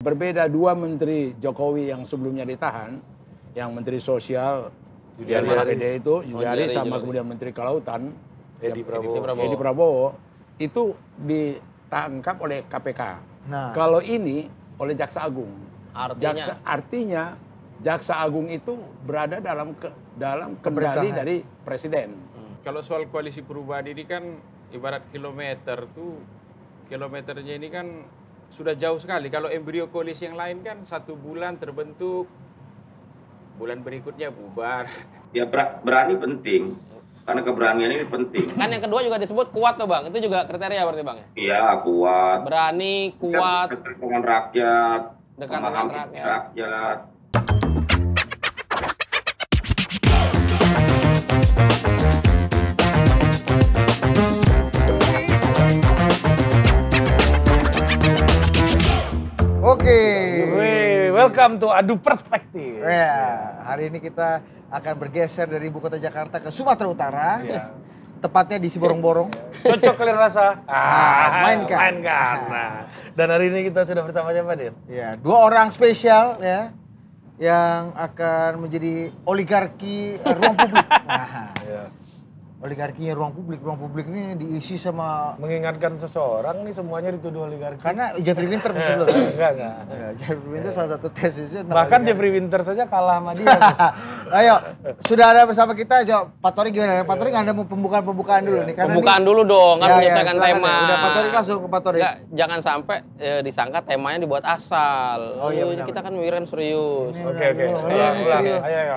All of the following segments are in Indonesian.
berbeda dua menteri Jokowi yang sebelumnya ditahan, yang menteri sosial dari PD itu, Juliari sama kemudian menteri kelautan, Edi Prabowo, itu ditangkap oleh KPK. Nah, kalau ini oleh Jaksa Agung. Artinya Jaksa Agung itu berada dalam kendali dari Presiden. Kalau soal koalisi perubahan ini kan ibarat kilometer tuh, kilometernya ini kan sudah jauh sekali. Kalau embrio koalisi yang lain kan 1 bulan terbentuk, bulan berikutnya bubar. Ya berani penting, karena keberanian ini penting. Kan yang kedua juga disebut kuat tuh Bang, itu juga kriteria berarti Bang ya? Iya, kuat. Berani, kuat. Dekat dengan rakyat, Dekat dengan rakyat. Oke. Welcome to Adu Perspektif. Ya, hari ini kita akan bergeser dari ibu kota Jakarta ke Sumatera Utara. Ya. Tepatnya di Siborong-Borong. Cocok kalian rasa? Mainkan. Mainkan. Nah, dan hari ini kita sudah bersama siapa, Din? Ya, 2 orang spesial ya yang akan menjadi oligarki ruang publik. Nah, ya. Oligarkinya ruang publik ini diisi sama mengingatkan seseorang nih, semuanya dituduh oligarki. Karena Jeffrey Winter sebelum. Enggak. Ya, Jeffrey Winter salah satu tesisnya. Bahkan Jeffrey Winter saja kalah sama dia. Ayo, sudah ada bersama kita. Pak Tori gimana? Pak Tori nggak ada mau pembukaan dulu nih. Pembukaan dulu dong, kan menyelesaikan tema. Udah Pak Tori langsung ke Pak Tori. Enggak, jangan sampai disangka temanya dibuat asal. Oh iya, kita kan mikirin serius. Oke. Ayo.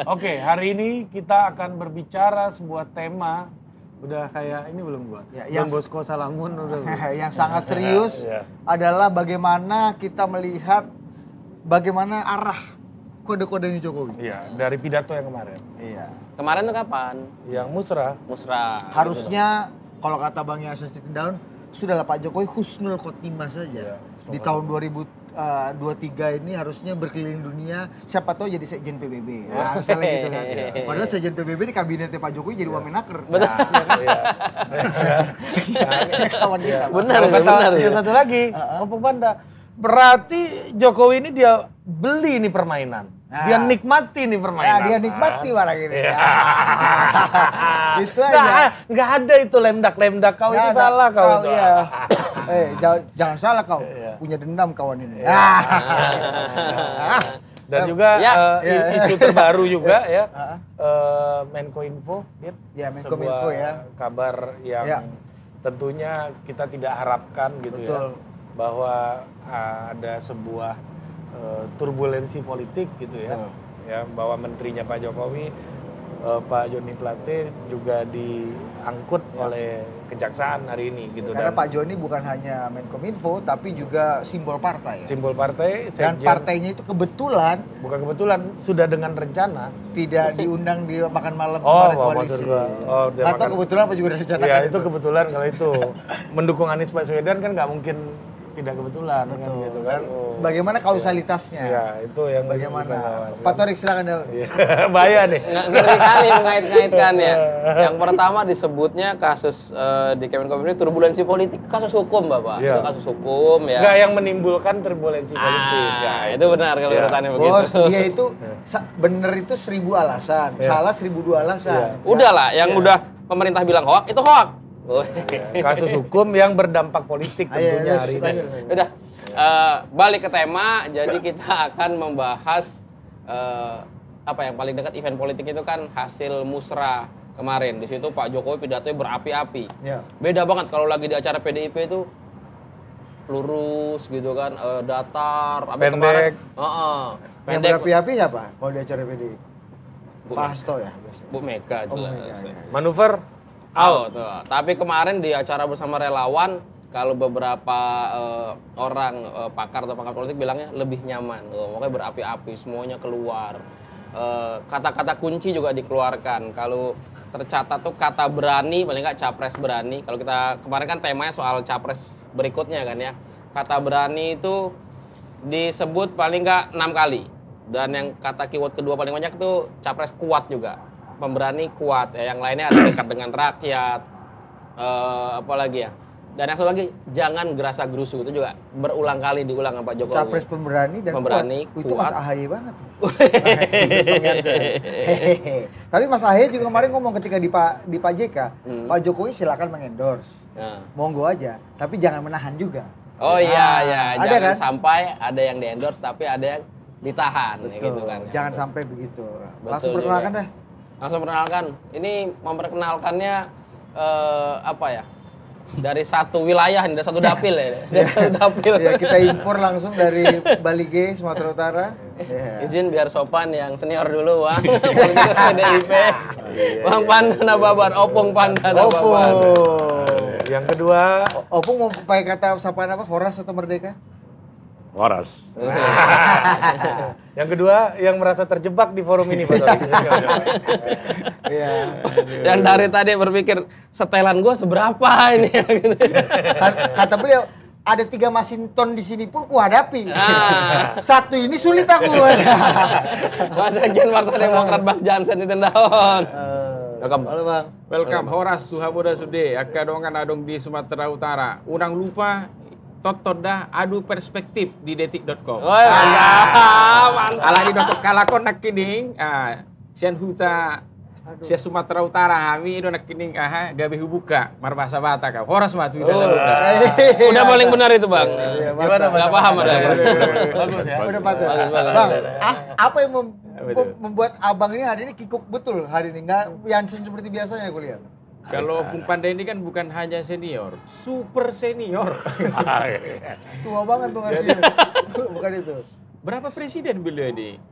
Oke, hari ini kita akan berbicara sebuah tema, udah kayak ini belum gua? Ya, Don Bosco Salamun udah. Yang sangat serius adalah bagaimana kita melihat bagaimana arah kode-kodenya Jokowi. Iya, dari pidato yang kemarin. Iya. Kemarin tuh kapan? Yang musrah. Harusnya kalau kata Bang Yasin Sittindaun, sudahlah Pak Jokowi husnul khotimah saja. Di tahun 2023 ini harusnya berkeliling dunia, siapa tahu jadi sekjen PBB. Nah, misalnya gitu kan. Padahal sekjen PBB di kabinetnya Pak Jokowi jadi wamenaker. Betul. Kawan kita. Benar. Yang satu lagi, Opung Banda. Berarti Jokowi ini dia beli nih permainan. Dia nikmati nih permainan. Dia nikmati barang ini. Itu aja. Nggak ada itu lemdak kau itu salah kau itu. Jangan salah kau. Punya dendam kawan ini. Dan juga isu terbaru juga ya. Menkominfo, ya Menkominfo ya. Kabar yang tentunya kita tidak harapkan gitu. Betul. Ya. Bahwa ada sebuah turbulensi politik gitu ya. Ya, bahwa menterinya Pak Jokowi, Pak Joni Plate juga diangkut oleh kejaksaan hari ini gitu. Karena Pak Joni bukan hanya Menkominfo tapi juga simbol partai. Simbol partai. Dan partainya itu kebetulan, bukan kebetulan, sudah dengan rencana tidak diundang di makan malam kemarin koalisi. Atau kebetulan apa juga ada rencana? Iya, itu kebetulan kalau itu mendukung Anies Baswedan kan nggak mungkin tidak kebetulan. Kan gitu kan. Bagaimana kausalitasnya? Ya, itu yang bagaimana. Pak Torik silakan. Bahaya nih. Ngeri kali mengait-ngaitkan ya. Yang pertama disebutnya kasus di Kemenkominfo ini turbulensi politik, kasus hukum Bapak. Itu kasus hukum ya. Enggak, yang menimbulkan turbulensi politik. Ya, itu benar kalau urutannya begitu. Bos, dia itu benar itu 1000 alasan, salah 1002 alasan. Udahlah, yang udah pemerintah bilang hoak, itu hoak. Kasus hukum yang berdampak politik tentunya hari ini. Udah, balik ke tema. Jadi kita akan membahas apa yang paling dekat event politik itu kan hasil musrah kemarin. Di situ Pak Jokowi pidatonya berapi-api. Beda banget kalau lagi di acara PDIP itu lurus gitu kan, datar. Pendek. Yang berapi-api siapa kalau di acara PDIP? Pak Hasto ya biasanya. Bu Mega jelas. Manuver out. Tapi kemarin di acara bersama relawan, kalau beberapa orang pakar atau pakar politik bilangnya lebih nyaman. Makanya berapi-api, semuanya keluar. Kata-kata kunci juga dikeluarkan. Kalau tercatat tuh kata berani, paling nggak capres berani. Kalau kita kemarin kan temanya soal capres berikutnya kan ya. Kata berani itu disebut paling nggak 6 kali. Dan yang kata keyword kedua paling banyak itu capres kuat juga. Pemberani kuat ya, yang lainnya ada dekat dengan rakyat, apalagi ya, Dan yang satu lagi, jangan gerasa gerusu, itu juga berulang kali diulang sama Pak Jokowi. Capres pemberani dan Pemberani, kuat. Itu kuat. Mas AHY banget. Tapi Mas AHY juga kemarin ngomong ketika di Pak JK, Pak Jokowi silakan mengendorse, monggo aja, tapi jangan menahan juga. Oh iya, ada jangan kan? sampai ada yang di-endorse tapi ada yang ditahan. Betul, Gitu kan. jangan sampai begitu. Langsung perkenalkan deh. Langsung perkenalkan. Ini memperkenalkannya apa ya? Dari satu wilayah, dari satu dapil ya. Dari satu dapil. Ya, kita impor langsung dari Bali G, Sumatera Utara. Izin biar sopan yang senior dulu, Bang. Politik PDIP. Bang Pandana Baban, Opung Pandana Baban. Yang kedua, Opung mau pakai kata sapaan apa? Horas atau Merdeka? Horas. yang kedua yang merasa terjebak di forum ini, Pak Taufik. Iya. Yang dari tadi berpikir setelan gue seberapa ini ya gitu. Kata beliau, ada 3 Masinton di sini pun kuhadapi. Satu ini sulit aku. Sekjen Partai Demokrat Bang Jansen di Tendaon. Welcome. Halo Bang. Welcome, Horas Tuhaboda Sude, akadongan adong di Sumatera Utara. Unang lupa, totoda adu perspektif di detik.com. Oh, mantap. Ala di dokter kalakon nak kining, sian huta, sian Sumatera Utara, kami do nak kining, gabe hubuka, marbasa bata kau. Horas matu. Udah paling benar itu Bang. Gimana, Gak paham ada. Bagus ya. Udah patut. Bagus. Bang, apa yang membuat abang ini hari ini kikuk betul hari ini? Nggak Jansen seperti biasanya aku lihat. Kalau Opung Pandai ini kan bukan hanya senior, super senior. Tua banget tuh ngasih. Bukan itu. Berapa presiden beliau ini?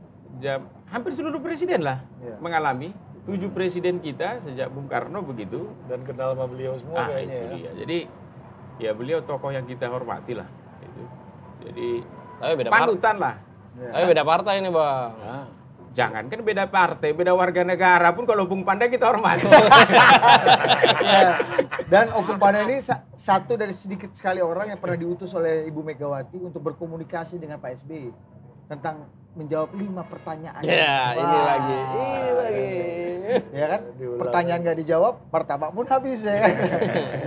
Hampir seluruh presiden lah mengalami. 7 presiden kita sejak Bung Karno begitu. Dan kenal sama beliau semua kayaknya itu ya. dia. Jadi ya beliau tokoh yang kita hormati lah. Gitu. Jadi Tapi beda panutan lah. Tapi beda partai ini Bang. Jangan kan beda partai, beda warga negara pun kalau Bung Pandai kita hormati. Ya. Dan Opung Pandai ini satu dari sedikit sekali orang yang pernah diutus oleh Ibu Megawati untuk berkomunikasi dengan Pak SBY tentang menjawab 5 pertanyaan. Ya, ini lagi. Ya kan? Pertanyaan nggak dijawab, martabak pun habis ya kan.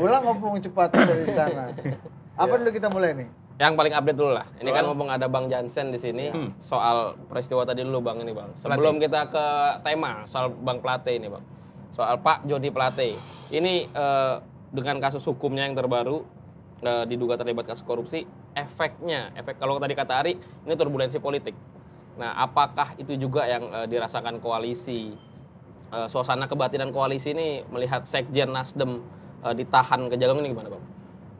Pulang Opung cepat dari istana. Apa dulu kita mulai nih? Yang paling update dulu lah. Ini kan mumpung ada Bang Jansen di sini soal peristiwa tadi dulu Bang ini Bang. Sebelum kita ke tema soal Bang Plate ini Bang. Soal Pak Joni Plate. Ini dengan kasus hukumnya yang terbaru diduga terlibat kasus korupsi, efek kalau tadi kata Ari ini turbulensi politik. Nah, apakah itu juga yang dirasakan koalisi? Suasana kebatinan koalisi ini melihat Sekjen Nasdem ditahan Kejagung ini gimana Bang?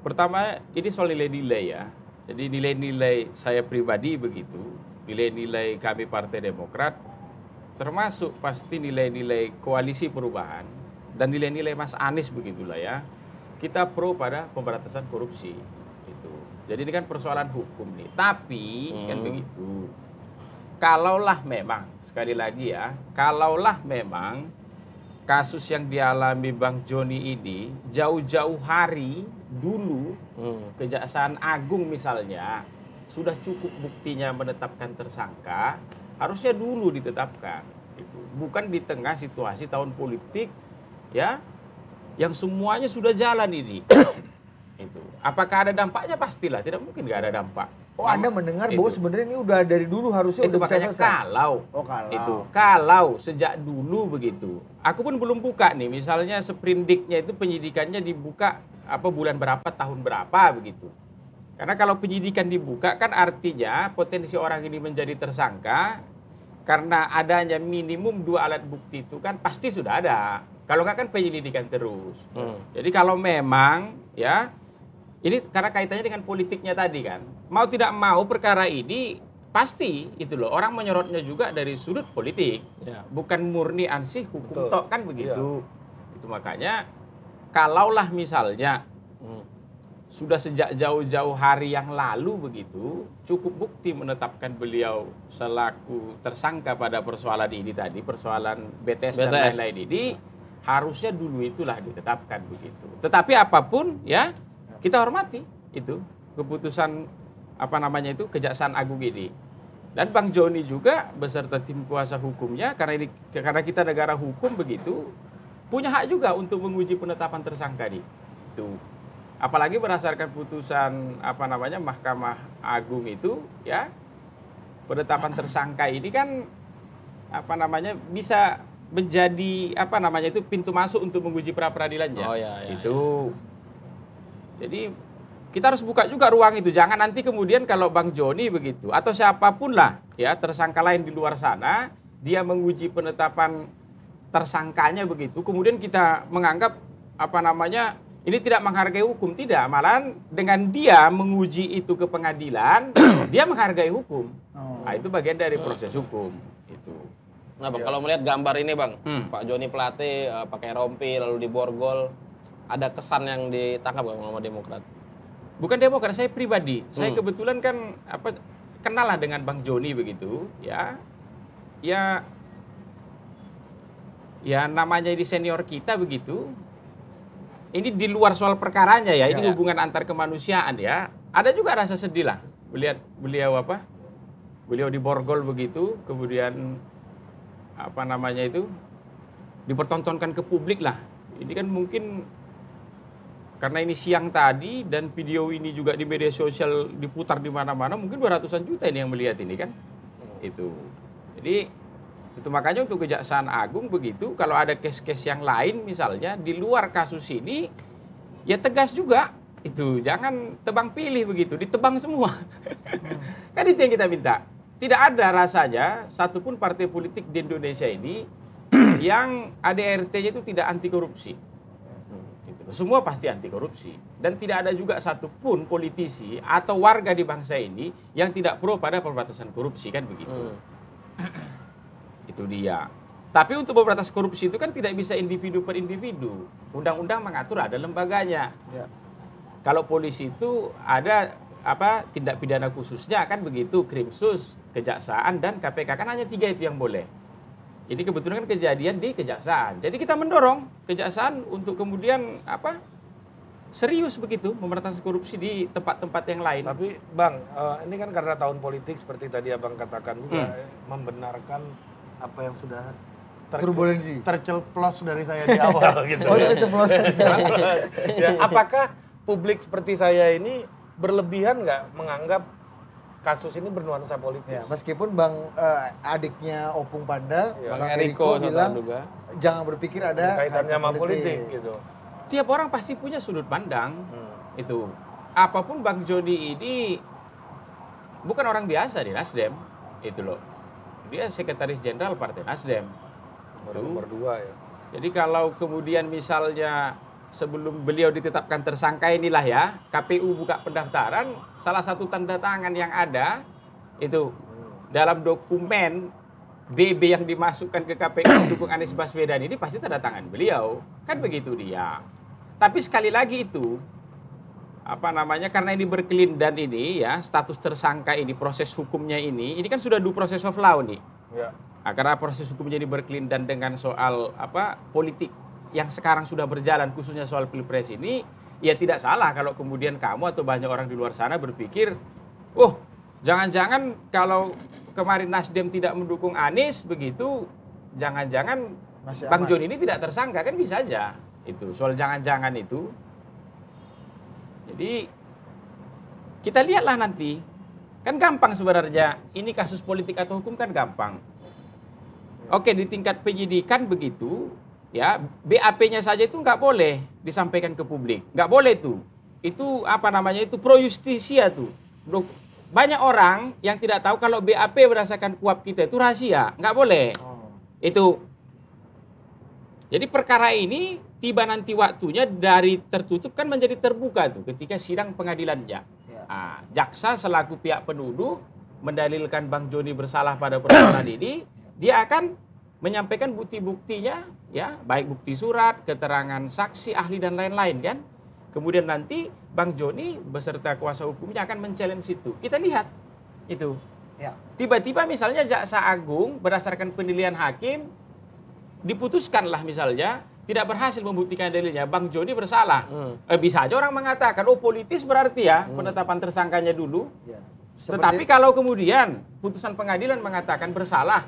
Pertama, ini soal nilai-nilai ya. Jadi nilai-nilai saya pribadi begitu, nilai-nilai kami Partai Demokrat, termasuk pasti nilai-nilai koalisi perubahan dan nilai-nilai Mas Anies begitulah ya. Kita pro pada pemberantasan korupsi. Gitu. Jadi ini kan persoalan hukum nih. Tapi kan begitu. Kalaulah memang, sekali lagi ya, kalaulah memang kasus yang dialami Bang Joni ini jauh-jauh hari dulu Kejaksaan Agung misalnya sudah cukup buktinya menetapkan tersangka, harusnya dulu ditetapkan. Itu bukan di tengah situasi tahun politik ya yang semuanya sudah jalan ini. Itu apakah ada dampaknya? Pastilah, tidak mungkin nggak ada dampak. Oh, Anda mendengar bahwa sebenarnya ini udah dari dulu harusnya itu udah bisa selesai. Kalau sejak dulu begitu. Aku pun belum buka nih, misalnya sprindiknya itu penyidikannya dibuka bulan berapa, tahun berapa begitu. Karena kalau penyidikan dibuka kan artinya potensi orang ini menjadi tersangka karena adanya minimum 2 alat bukti itu kan pasti sudah ada. Kalau nggak kan penyelidikan terus. Jadi kalau memang ya ini karena kaitannya dengan politiknya tadi kan. Mau tidak mau perkara ini pasti itu loh. Orang menyorotnya juga dari sudut politik. Ya. Bukan murni ansih hukum tok kan begitu. Ya. Itu makanya kalaulah misalnya sudah sejak jauh-jauh hari yang lalu begitu, cukup bukti menetapkan beliau selaku tersangka pada persoalan ini tadi, persoalan BTS. Dan lain-lain ini, harusnya dulu itulah ditetapkan begitu. Tetapi apapun ya, kita hormati itu keputusan Kejaksaan Agung ini. Dan Bang Joni juga beserta tim kuasa hukumnya karena kita negara hukum begitu punya hak juga untuk menguji penetapan tersangka itu. Apalagi berdasarkan putusan Mahkamah Agung itu, ya, penetapan tersangka ini kan bisa menjadi pintu masuk untuk menguji pra peradilannya. Itu. Jadi kita harus buka juga ruang itu. Jangan nanti kemudian kalau Bang Joni begitu atau siapapun lah ya tersangka lain di luar sana, dia menguji penetapan tersangkanya begitu, kemudian kita menganggap ini tidak menghargai hukum. Tidak, malahan dengan dia menguji itu ke pengadilan, dia menghargai hukum. Nah, itu bagian dari proses hukum itu. Nah, Bang, kalau melihat gambar ini, Bang, Pak Joni Plate pakai rompi lalu diborgol, ada kesan yang ditangkap nggak sama Demokrat? Bukan Demokrat, saya pribadi. Saya kebetulan kan kenal lah dengan Bang Joni begitu, ya. Ya namanya di senior kita begitu. Ini di luar soal perkaranya ya, ini hubungan antar kemanusiaan ya. Ada juga rasa sedih lah melihat beliau diborgol begitu, kemudian dipertontonkan ke publik lah. Ini kan mungkin karena ini siang tadi dan video ini juga di media sosial diputar di mana-mana, mungkin 200-an juta ini yang melihat ini kan. Itu. Jadi itu makanya untuk Kejaksaan Agung begitu, kalau ada kes-kes yang lain misalnya di luar kasus ini, ya tegas juga. Itu jangan tebang pilih begitu, ditebang semua. Kan itu yang kita minta. Tidak ada rasanya satupun partai politik di Indonesia ini yang ADRT-nya itu tidak anti korupsi. Semua pasti anti korupsi. Dan tidak ada juga satupun politisi atau warga di bangsa ini yang tidak pro pada pemberantasan korupsi, kan begitu. Itu dia. Tapi untuk pemberantasan korupsi itu kan tidak bisa individu per individu. Undang-undang mengatur ada lembaganya. Ya. Kalau polisi itu ada tindak pidana khususnya kan begitu, Krimsus, Kejaksaan dan KPK, kan hanya 3 itu yang boleh. Jadi kebetulan kan kejadian di Kejaksaan. Jadi kita mendorong Kejaksaan untuk kemudian serius begitu memberantas korupsi di tempat-tempat yang lain. Tapi Bang, ini kan karena tahun politik seperti tadi Abang katakan juga membenarkan apa yang sudah terceplos dari saya di awal gitu. Oh, terceplos. Ya, apakah publik seperti saya ini berlebihan nggak menganggap kasus ini bernuansa politis? Ya, meskipun Bang adiknya Opung Panda, Bang Eriko bilang jangan berpikir ada kaitannya sama politik gitu. Tiap orang pasti punya sudut pandang. Itu. Apapun Bang Joni ini bukan orang biasa di Nasdem, itu loh. Dia sekretaris jenderal Partai Nasdem. Nomor 2 ya. Jadi kalau kemudian misalnya sebelum beliau ditetapkan tersangka inilah ya, KPU buka pendaftaran, salah satu tanda tangan yang ada itu dalam dokumen BB yang dimasukkan ke KPU mendukung Anies Baswedan ini pasti tanda tangan beliau. Kan begitu dia. Tapi sekali lagi itu karena ini berkelindan ini ya, status tersangka ini, proses hukumnya ini kan sudah due process of law nih. Ya. Karena proses hukumnya ini berkelindan dengan soal politik yang sekarang sudah berjalan, khususnya soal Pilpres ini, ya tidak salah kalau kemudian kamu atau banyak orang di luar sana berpikir, jangan-jangan kalau kemarin Nasdem tidak mendukung Anies begitu, jangan-jangan Bang Joni ini tidak tersangka, kan bisa aja. Itu soal jangan-jangan itu. Jadi kita lihatlah nanti, kan gampang sebenarnya. Ini kasus politik atau hukum kan gampang. Oke, di tingkat penyidikan begitu. Ya, BAP-nya saja itu nggak boleh disampaikan ke publik, nggak boleh tuh. Itu itu pro justisia tuh. Banyak orang yang tidak tahu kalau BAP berdasarkan KUHP kita itu rahasia, nggak boleh. Itu. Jadi perkara ini tiba nanti waktunya dari tertutup kan menjadi terbuka tuh ketika sidang pengadilannya. Jaksa selaku pihak penuduh mendalilkan Bang Joni bersalah pada persoalan ini, dia akan menyampaikan bukti-buktinya, ya, baik bukti surat, keterangan saksi, ahli dan lain-lain kan. Kemudian nanti Bang Joni beserta kuasa hukumnya akan men-challenge itu. Kita lihat itu. Ya. Tiba-tiba misalnya Jaksa Agung berdasarkan penilaian hakim diputuskanlah misalnya tidak berhasil membuktikan dalilnya, Bang Joni bersalah. Bisa aja orang mengatakan, politis berarti ya penetapan tersangkanya dulu. Ya. Tetapi kalau kemudian putusan pengadilan mengatakan bersalah,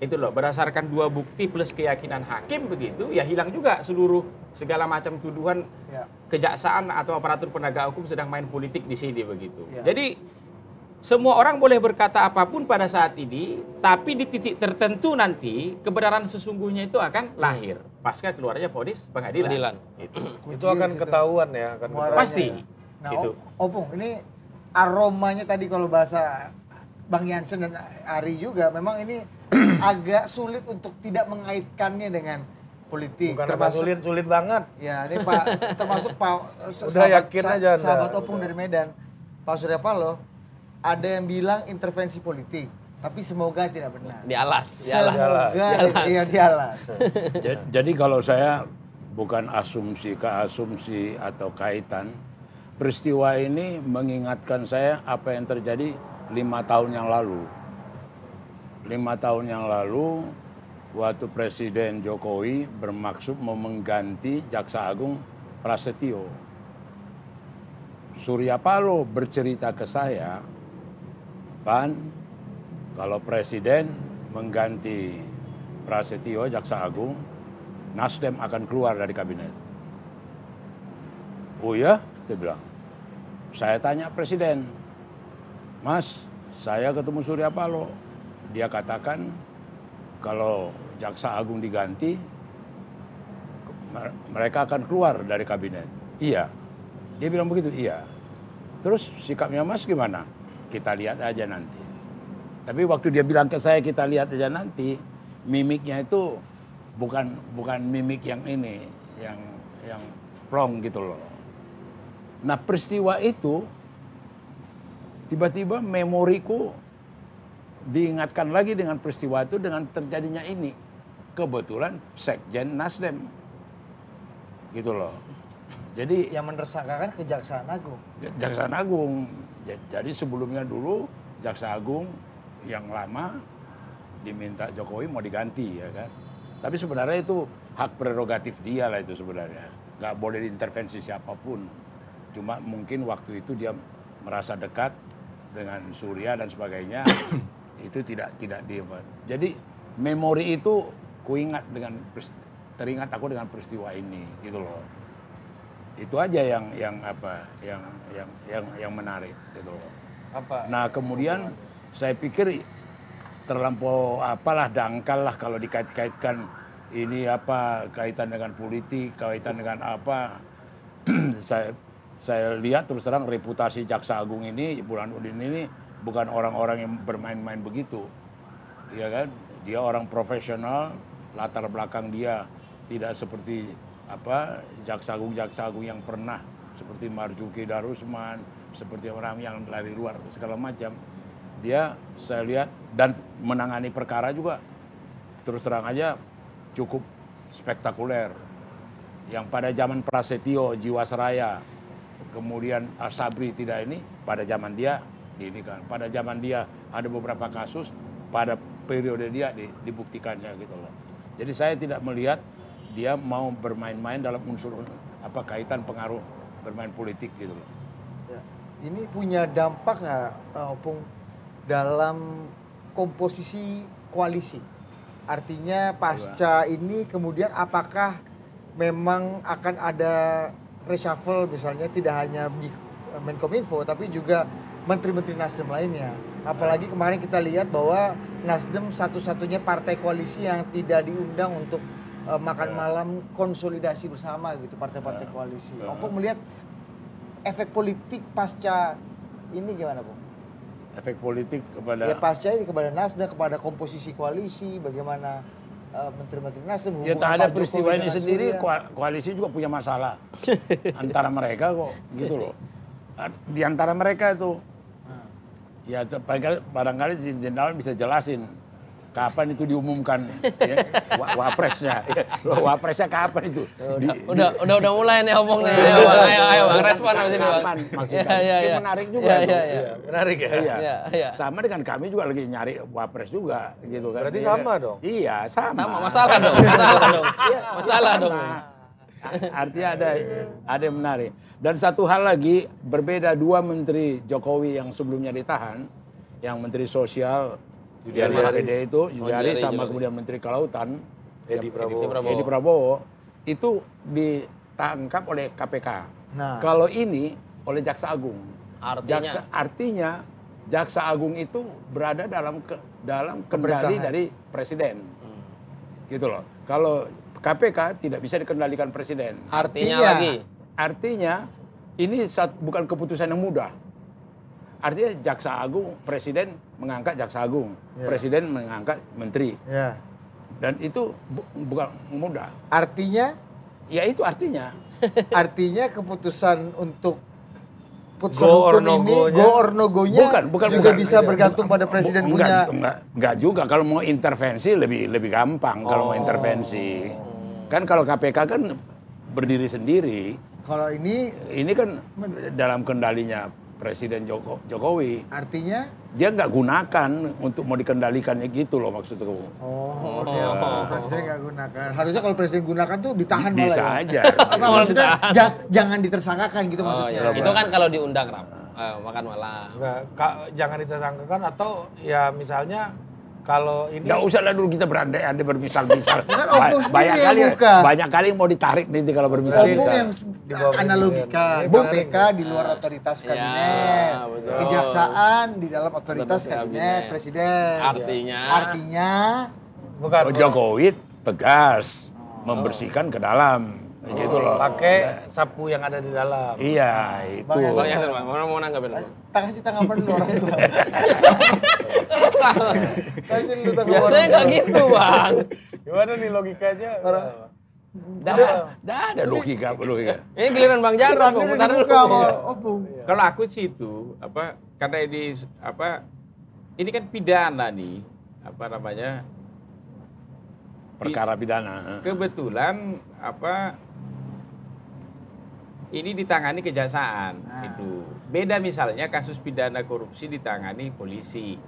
Itu loh, berdasarkan 2 bukti plus keyakinan hakim begitu, ya hilang juga seluruh segala macam tuduhan kejaksaan atau aparatur penegak hukum sedang main politik di sini begitu. Jadi semua orang boleh berkata apapun pada saat ini, tapi di titik tertentu nanti kebenaran sesungguhnya itu akan lahir pasca keluarnya vonis pengadilan. Itu akan ketahuan ya, Pasti. Nah, Gitu. Opung, ini aromanya tadi kalau bahasa Bang Jansen dan Ari juga, memang ini agak sulit untuk tidak mengaitkannya dengan politik. Bukan termasuk sulit banget. Ya, ini Pak, termasuk Pak Udah yakin aja Anda. sahabat Opung dari Medan, Pak Surya Paloh, ada yang bilang intervensi politik, tapi semoga tidak benar. Dialas. Semoga dialas. Jadi kalau saya bukan asumsi, atau kaitan, peristiwa ini mengingatkan saya apa yang terjadi 5 tahun yang lalu. 5 tahun yang lalu, waktu Presiden Jokowi bermaksud mau mengganti Jaksa Agung Prasetyo. Surya Paloh bercerita ke saya, Pan, kalau Presiden mengganti Prasetyo Jaksa Agung, Nasdem akan keluar dari kabinet. Oh ya? Saya bilang. Saya tanya Presiden, Mas, saya ketemu Surya Paloh. Dia katakan kalau Jaksa Agung diganti, mereka akan keluar dari kabinet. Iya. Dia bilang begitu, iya. Terus sikapnya Mas gimana? Kita lihat aja nanti. Tapi waktu dia bilang ke saya kita lihat aja nanti, mimiknya itu bukan mimik yang ini, yang plong gitu loh. Nah peristiwa itu tiba-tiba memoriku diingatkan lagi dengan peristiwa itu dengan terjadinya ini. Kebetulan Sekjen Nasdem. Gitu loh. Jadi yang menersangkakan Kejaksaan Agung. Kejaksaan Agung. Jadi sebelumnya dulu Jaksa Agung yang lama diminta Jokowi mau diganti ya kan. Tapi sebenarnya itu hak prerogatif dia lah itu sebenarnya. Nggak boleh diintervensi siapapun. Cuma mungkin waktu itu dia merasa dekat dengan Surya dan sebagainya. Itu tidak dia. Jadi memori itu teringat aku dengan peristiwa ini gitu loh. Itu aja yang menarik gitu loh. Nah kemudian saya pikir terlampau apalah dangkal lah kalau dikait-kaitkan ini apa kaitan dengan politik, kaitan dengan apa. saya lihat terus terang reputasi Jaksa Agung ini, Burhanuddin ini bukan orang-orang yang bermain-main begitu. Ya kan? Dia orang profesional, latar belakang dia tidak seperti jaksa agung yang pernah seperti Marzuki Darusman, seperti orang yang dari luar segala macam. Dia saya lihat dan menangani perkara juga terus terang aja cukup spektakuler. Yang pada zaman Prasetyo, Jiwasraya, kemudian Sabri tidak ini, pada zaman dia ini kan, pada zaman dia ada beberapa kasus, pada periode dia dibuktikannya gitu loh. Jadi saya tidak melihat dia mau bermain-main dalam unsur kaitan pengaruh bermain politik gitu loh. Ya. Ini punya dampak nggak, Opung, dalam komposisi koalisi? Artinya pasca ini kemudian apakah memang akan ada reshuffle misalnya tidak hanya di Menkominfo tapi juga menteri-menteri Nasdem lainnya? Apalagi kemarin kita lihat bahwa Nasdem satu-satunya partai koalisi yang tidak diundang untuk makan malam konsolidasi bersama gitu partai-partai koalisi. Opung melihat efek politik pasca ini gimana, Bung? Efek politik kepada ya pasca ini kepada Nasdem, kepada komposisi koalisi, bagaimana menteri-menteri Nasdem ya tak ada peristiwa ini sendiri, koalisi juga punya masalah antara mereka kok gitu loh. Di antara mereka itu ya barangkali jenderal bisa jelasin kapan itu diumumkan ya, wapresnya. Wapresnya kapan itu? Udah mulai nih Opung nih. Ayo respon abis ini, Bang. Kapan maksudnya? Ya, menarik juga. Menarik ya? Iya. Sama dengan kami juga lagi nyari wapres juga gitu kan. Berarti sama dong? Iya, sama. Masalah dong. Masalah dong. Artinya ada yang menarik. Dan satu hal lagi, berbeda 2 menteri Jokowi yang sebelumnya ditahan, yang menteri sosial Juliari PD itu, Juliari sama kemudian Menteri Kelautan Edi Prabowo itu ditangkap oleh KPK. Nah. Kalau ini oleh Jaksa Agung. Artinya Jaksa Agung itu berada dalam kendali dari Presiden. Gitu loh. Kalau KPK tidak bisa dikendalikan Presiden. Artinya ini bukan keputusan yang mudah. Artinya Jaksa Agung, Presiden mengangkat Jaksa Agung, Presiden mengangkat Menteri. Dan itu bukan mudah. Artinya? Ya itu artinya. Artinya keputusan untuk putusan hukum ini, go or no go-nya juga bisa bergantung pada Presiden punya. Enggak juga. Kalau mau intervensi lebih gampang kalau mau intervensi. Kan kalau KPK kan berdiri sendiri. Kalau ini kan dalam kendalinya Presiden Jokowi. Artinya? Dia nggak gunakan untuk mau dikendalikannya gitu loh maksudku. Presiden nggak gunakan. Harusnya kalau Presiden gunakan tuh ditahan malah. Bisa aja. Maksudnya jangan ditersangkakan gitu maksudnya. Itu kan kalau diundang makan malam. Jangan ditersangkakan atau ya misalnya kalau ini nggak usah lah dulu kita berandai-andai bermisal-misal. Banyak kali mau ditarik nanti kalau bermisal-misal. Opung yang analogikan KPK di luar otoritas kabinet, kejaksaan di dalam otoritas kabinet Presiden. Artinya bukan Jokowi tegas membersihkan ke dalam. Gitu loh. Pakai sapu yang ada di dalam. Iya, itu. Bang Yasin, mau nanggapin. Kasih tanggapan dulu orang tua. Kasih dulu tanggapan. Biasanya nggak gitu, Bang. Gimana nih logikanya? Dah ada logika. Ini giliran Bang Jarod, komentar dulu. Kalau aku sih itu karena ini kan pidana nih, perkara pidana. Kebetulan ini ditangani kejaksaan itu. Beda misalnya kasus pidana korupsi ditangani polisi.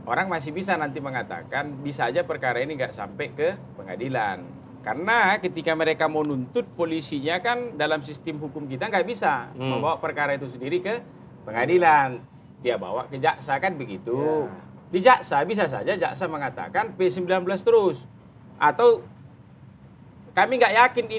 Orang masih bisa nanti mengatakan bisa aja perkara ini nggak sampai ke pengadilan. Karena ketika mereka mau nuntut polisinya kan dalam sistem hukum kita nggak bisa membawa perkara itu sendiri ke pengadilan. Dia bawa ke jaksa kan begitu. Di jaksa bisa saja jaksa mengatakan P19 terus. Atau kami nggak yakin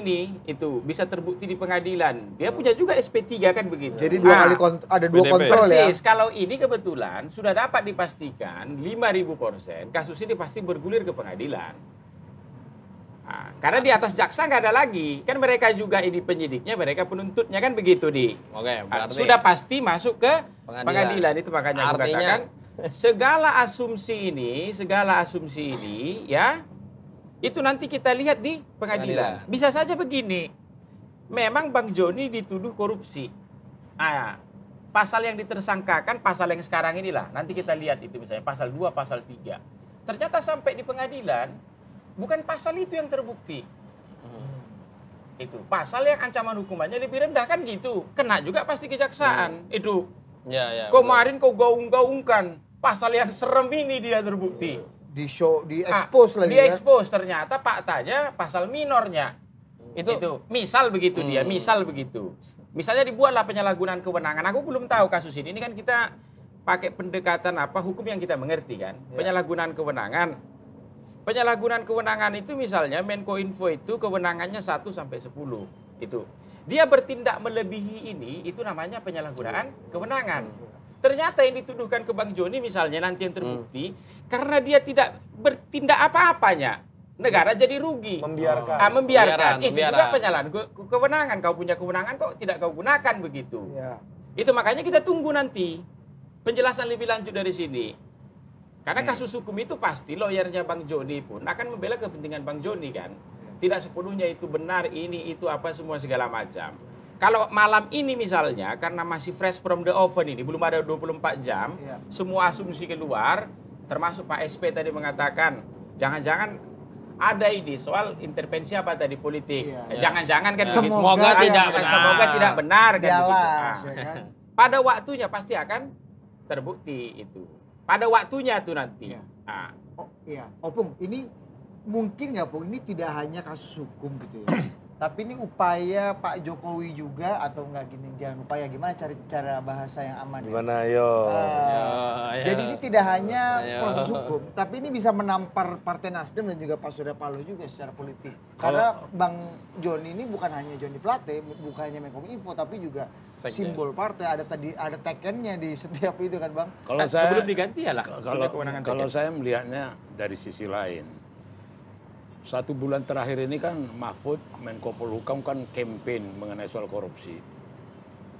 itu bisa terbukti di pengadilan. Dia punya juga SP3 kan begitu. Jadi ada dua kontrol ya. Persis, kalau ini kebetulan sudah dapat dipastikan 5.000% kasus ini pasti bergulir ke pengadilan. Karena di atas jaksa nggak ada lagi. Kan mereka juga ini penyidiknya, mereka penuntutnya kan begitu berarti sudah pasti masuk ke pengadilan. Itu makanya aku katakan segala asumsi ini ya itu nanti kita lihat di pengadilan. Bisa saja begini, memang Bang Joni dituduh korupsi. Pasal yang ditersangkakan, pasal yang sekarang inilah. Nanti kita lihat itu misalnya pasal 2, pasal 3. Ternyata sampai di pengadilan, bukan pasal itu yang terbukti. Itu pasal yang ancaman hukumannya lebih rendah kan gitu. Kena juga pasti kejaksaan. Itu. Kemarin kau gaung-gaungkan, pasal yang serem ini dia terbukti. Di-expose lagi di-expose ternyata faktanya pasal minornya. Itu misal begitu dia, misal begitu. Misalnya dibuatlah penyalahgunaan kewenangan. Aku belum tahu kasus ini kan kita pakai pendekatan hukum yang kita mengerti kan. Penyalahgunaan kewenangan. Penyalahgunaan kewenangan itu misalnya Menkominfo itu kewenangannya 1 sampai 10 itu. Dia bertindak melebihi ini itu namanya penyalahgunaan kewenangan. Ternyata yang dituduhkan ke Bang Joni misalnya nanti yang terbukti karena dia tidak bertindak apa-apanya. Negara jadi rugi. Membiarkan. Itu juga penyalahan kewenangan. Kau punya kewenangan kok tidak kau gunakan begitu. Itu makanya kita tunggu nanti penjelasan lebih lanjut dari sini. Karena kasus hukum itu pasti lawyernya Bang Joni pun akan membela kepentingan Bang Joni kan. Tidak sepenuhnya itu benar, ini, itu, apa, semua segala macam. Kalau malam ini misalnya, karena masih fresh from the oven ini, belum ada 24 jam, semua asumsi keluar, termasuk Pak SP tadi mengatakan, jangan-jangan ada ini soal intervensi apa tadi politik. Jangan-jangan kan semoga tidak benar. Semoga tidak benar kan Yalah, begitu. kan? Pada waktunya pasti akan terbukti itu. Pada waktunya tuh nanti. Opung, ini mungkin nggak Opung, ini tidak hanya kasus hukum gitu ya. Tapi ini upaya Pak Jokowi juga atau enggak gini, jangan upaya, gimana cari cara bahasa yang aman. Gimana yo? Jadi ini tidak hanya proses hukum, tapi ini bisa menampar Partai Nasdem dan juga Pak Surya Paloh juga secara politik. Karena Bang Joni ini bukan hanya Joni Plate, bukan hanya Menkominfo, tapi juga simbol partai. Ada tekennya di setiap itu kan Bang. Kalau sebelum diganti ya lah. Kalau saya melihatnya dari sisi lain. 1 bulan terakhir ini kan Mahfud Menko Polhukam kan campaign mengenai soal korupsi.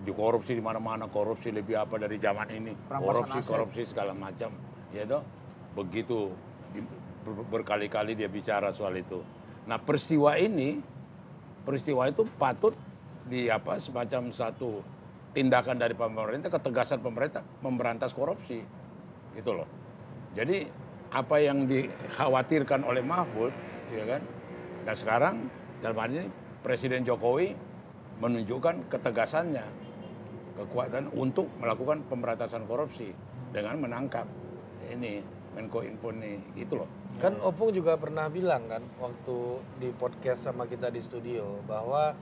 Korupsi di mana-mana, korupsi lebih apa dari zaman ini, korupsi segala macam, ya toh. Begitu berkali-kali dia bicara soal itu. Nah, peristiwa itu patut semacam satu tindakan dari pemerintah, ketegasan pemerintah memberantas korupsi, gitu loh. Jadi apa yang dikhawatirkan oleh Mahfud, ya kan? Dan sekarang dalam hal ini Presiden Jokowi menunjukkan ketegasannya, kekuatan untuk melakukan pemberantasan korupsi dengan menangkap ini Menko Info ini, gitu loh. Kan Opung juga pernah bilang kan waktu di podcast sama kita di studio bahwa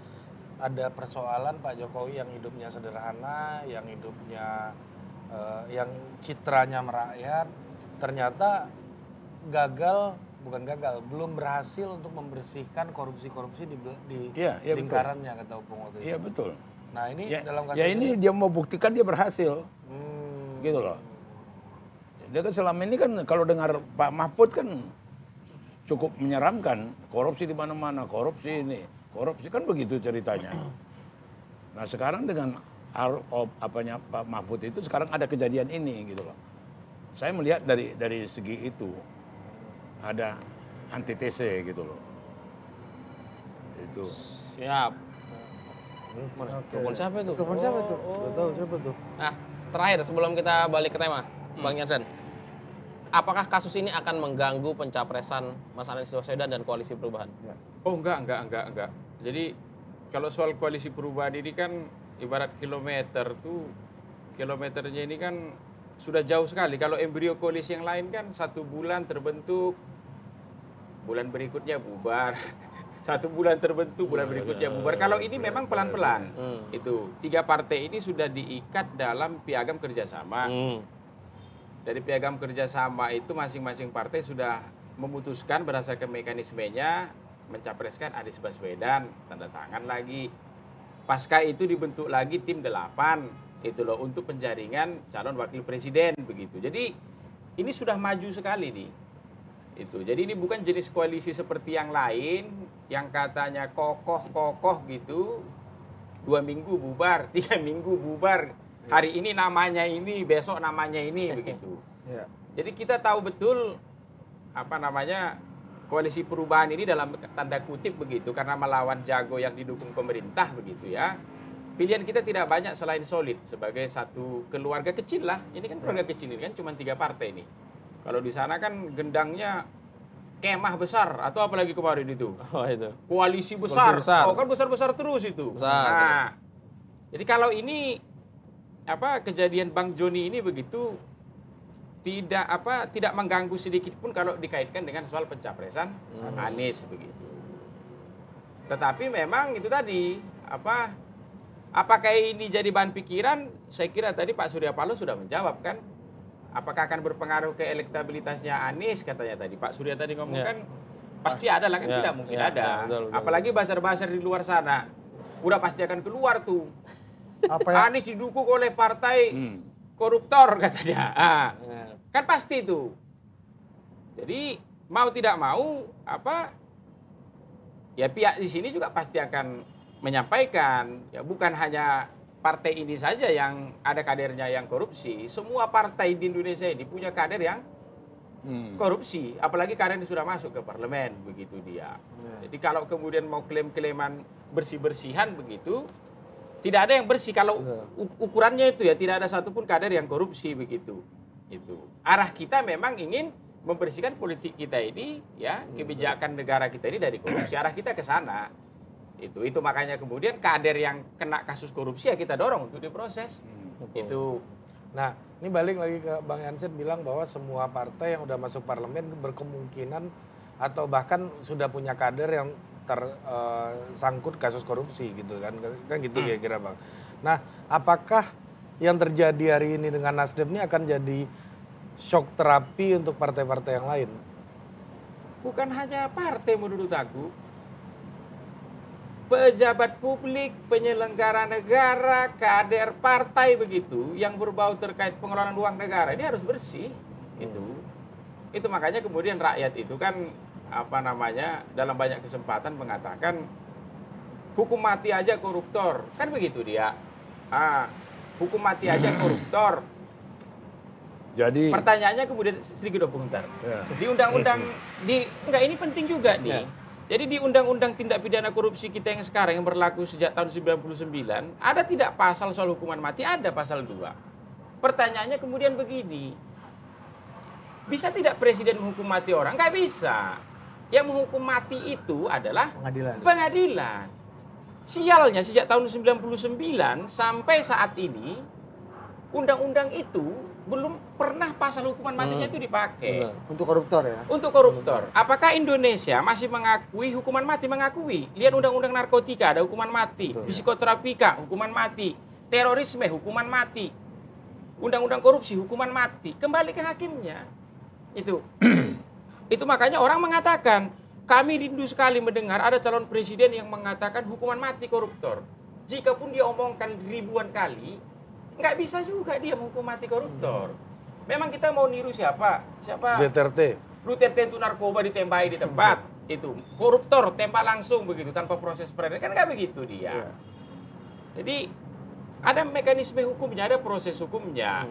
ada persoalan Pak Jokowi yang hidupnya sederhana, yang hidupnya yang citranya merakyat, ternyata belum berhasil untuk membersihkan korupsi-korupsi di lingkarannya, kata Opung waktu itu. Iya betul. Nah ini dalam kasus ini dia mau buktikan dia berhasil, gitu loh. Dia kan selama ini kan kalau dengar Pak Mahfud kan cukup menyeramkan, korupsi di mana-mana, korupsi kan begitu ceritanya. Nah sekarang dengan Pak Mahfud itu sekarang ada kejadian ini, gitu loh. Saya melihat dari segi itu ada antitese, gitu loh. Itu. Siap. Telepon siapa itu? Telepon siapa tuh? Nggak tahu siapa tuh. Nah, terakhir sebelum kita balik ke tema, Bang Jansen. Apakah kasus ini akan mengganggu pencapresan Mas Anies Baswedan dan Koalisi Perubahan? Oh enggak. Jadi kalau soal Koalisi Perubahan ini kan ibarat kilometernya ini kan sudah jauh sekali. Kalau embrio koalisi yang lain kan 1 bulan terbentuk, bulan berikutnya bubar. 1 bulan terbentuk, bulan berikutnya bubar. Kalau ini memang pelan-pelan. Itu 3 partai ini sudah diikat dalam piagam kerjasama. Dari piagam kerjasama itu masing-masing partai sudah memutuskan berdasarkan mekanismenya mencapreskan Anies Baswedan, tanda tangan lagi. Pasca itu dibentuk lagi tim 8, itu loh, untuk penjaringan calon wakil presiden, begitu. Jadi ini sudah maju sekali nih. Itu. Jadi ini bukan jenis koalisi seperti yang lain yang katanya kokoh gitu. 2 minggu bubar, 3 minggu bubar. Hari ini namanya ini, besok namanya ini, begitu. Jadi kita tahu betul Koalisi Perubahan ini dalam tanda kutip begitu karena melawan jago yang didukung pemerintah, begitu ya. Pilihan kita tidak banyak selain solid sebagai satu keluarga kecil lah. Ini kan keluarga kecil ini kan cuma 3 partai ini. Kalau di sana kan gendangnya kemah besar atau apalagi kemarin itu. Oh itu. Koalisi besar. Oh kan besar-besar terus itu. Besar. Nah, jadi kalau ini kejadian Bang Joni ini begitu tidak mengganggu sedikit pun kalau dikaitkan dengan soal pencapresan Anies, begitu. Tetapi memang itu tadi apakah ini jadi bahan pikiran? Saya kira tadi Pak Surya Paloh sudah menjawab kan. Apakah akan berpengaruh ke elektabilitasnya Anies, katanya tadi. Pak Surya tadi ngomong kan pasti ada lah kan, tidak mungkin ada. Betul. Apalagi buzzer-buzzer di luar sana. Udah pasti akan keluar tuh. Anies didukung oleh partai koruptor katanya. Kan pasti itu. Jadi mau tidak mau pihak di sini juga pasti akan menyampaikan, ya bukan hanya partai ini saja yang ada kadernya yang korupsi. Semua partai di Indonesia ini punya kader yang korupsi, apalagi kader yang sudah masuk ke parlemen, begitu dia. Jadi kalau kemudian mau klaim-klaiman bersih-bersihan begitu, tidak ada yang bersih kalau ukurannya itu ya, tidak ada satupun kader yang korupsi, begitu. Itu. Arah kita memang ingin membersihkan politik kita ini, ya, kebijakan negara kita ini dari korupsi. Arah kita ke sana. Itu makanya kemudian kader yang kena kasus korupsi ya kita dorong untuk diproses. Itu. Nah, ini balik lagi ke Bang Jansen bilang bahwa semua partai yang udah masuk parlemen berkemungkinan atau bahkan sudah punya kader yang tersangkut kasus korupsi gitu kan gitu kira-kira Bang. Nah, apakah yang terjadi hari ini dengan Nasdem ini akan jadi shock terapi untuk partai-partai yang lain? Bukan hanya partai menurut aku, pejabat publik, penyelenggara negara, kader partai begitu yang berbau terkait pengelolaan uang negara ini harus bersih. Itu makanya kemudian rakyat itu kan dalam banyak kesempatan mengatakan hukum mati aja koruptor, kan begitu dia. Hukum mati aja koruptor. Jadi pertanyaannya kemudian sedikit bentar. Ya. Di undang-undang ini penting juga nih. Jadi di undang-undang tindak pidana korupsi kita yang sekarang yang berlaku sejak tahun 99, ada tidak pasal soal hukuman mati? Ada pasal 2. Pertanyaannya kemudian begini. Bisa tidak presiden menghukum mati orang? Nggak bisa. Yang menghukum mati itu adalah pengadilan. Sialnya sejak tahun 99 sampai saat ini undang-undang itu belum pernah pasal hukuman matinya itu dipakai. Untuk koruptor ya? Untuk koruptor. Apakah Indonesia masih mengakui hukuman mati? Mengakui. Lihat undang-undang narkotika ada hukuman mati. Psikoterapika hukuman mati. Terorisme hukuman mati. Undang-undang korupsi hukuman mati. Kembali ke hakimnya. Itu makanya orang mengatakan, kami rindu sekali mendengar ada calon presiden yang mengatakan hukuman mati koruptor. Jikapun dia omongkan ribuan kali, nggak bisa juga dia menghukum mati koruptor. Memang kita mau niru siapa? Duterte itu narkoba ditembaki di tempat. Itu koruptor tembak langsung begitu tanpa proses peradilan, kan nggak begitu dia. Jadi ada mekanisme hukumnya, ada proses hukumnya.